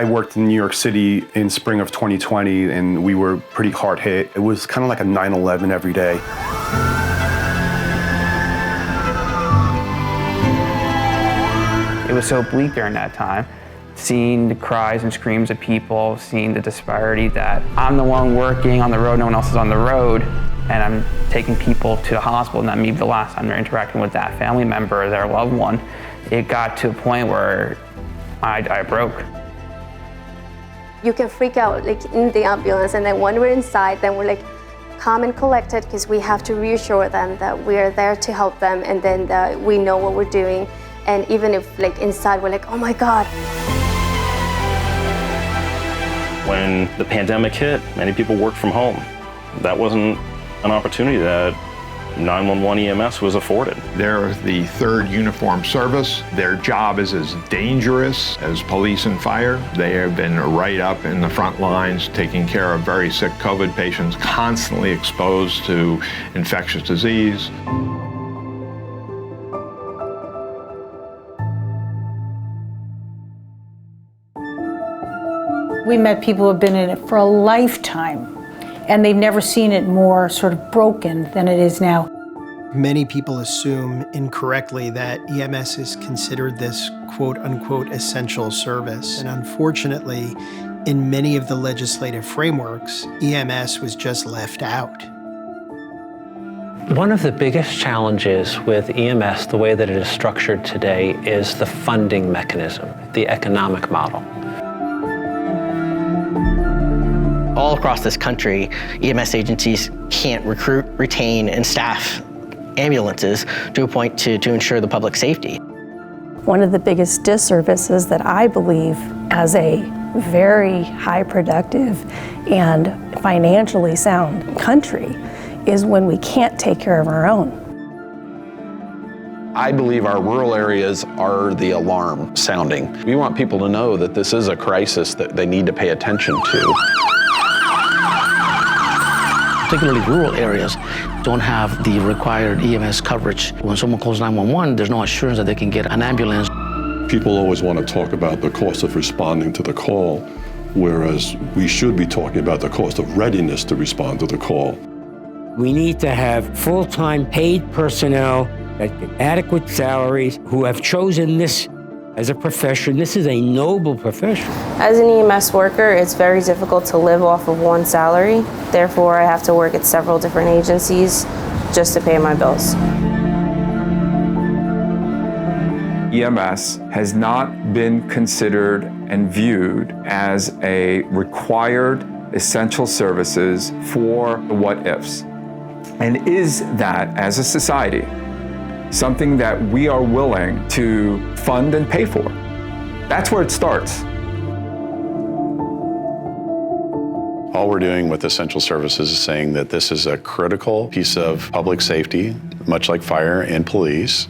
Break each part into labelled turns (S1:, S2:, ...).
S1: I worked in New York City in spring of 2020, and we were pretty hard hit. It was kind of like a 9/11 every day.
S2: It was so bleak during that time, seeing the cries and screams of people, seeing the disparity that I'm the one working on the road, no one else is on the road, and I'm taking people to the hospital, and that may be the last time they're interacting with that family member or their loved one. It got to a point where I broke.
S3: You can freak out like in the ambulance, and then when we're inside, then we're like calm and collected because we have to reassure them that we're there to help them, and then that we know what we're doing. And even if like inside we're like, oh my God.
S4: When the pandemic hit, many people worked from home. That wasn't an opportunity that 911 EMS was afforded.
S5: They're the 3rd uniformed service. Their job is as dangerous as police and fire. They have been right up in the front lines taking care of very sick COVID patients, constantly exposed to infectious disease.
S6: We met people who have been in it for a lifetime, and they've never seen it more sort of broken than it is now.
S7: Many people assume incorrectly that EMS is considered this quote-unquote essential service. And unfortunately, in many of the legislative frameworks, EMS was just left out.
S8: One of the biggest challenges with EMS, the way that it is structured today, is the funding mechanism, the economic model.
S9: All across this country, EMS agencies can't recruit, retain, and staff ambulances to a point to ensure the public safety.
S10: One of the biggest disservices that I believe as a very high productive and financially sound country is when we can't take care of our own.
S11: I believe our rural areas are the alarm sounding. We want people to know that this is a crisis that they need to pay attention to.
S9: Particularly rural areas don't have the required EMS coverage. When someone calls 911, there's no assurance that they can get an ambulance.
S12: People always want to talk about the cost of responding to the call, whereas we should be talking about the cost of readiness to respond to the call.
S13: We need to have full-time paid personnel that get adequate salaries, who have chosen this as a profession. This is a noble profession.
S14: As an EMS worker, it's very difficult to live off of one salary. Therefore, I have to work at several different agencies just to pay my bills.
S15: EMS has not been considered and viewed as a required essential services for the what-ifs. And is that, as a society, something that we are willing to fund and pay for? That's where it starts.
S12: All we're doing with essential services is saying that this is a critical piece of public safety, much like fire and police,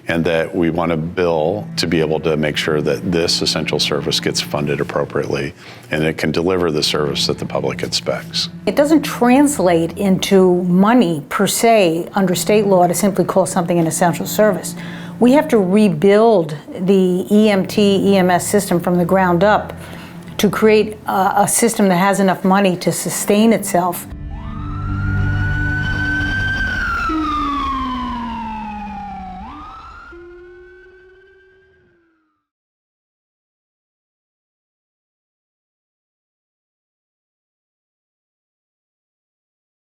S12: and that we want a bill to be able to make sure that this essential service gets funded appropriately and it can deliver the service that the public expects.
S6: It doesn't translate into money per se under state law to simply call something an essential service. We have to rebuild the EMS system from the ground up to create a system that has enough money to sustain itself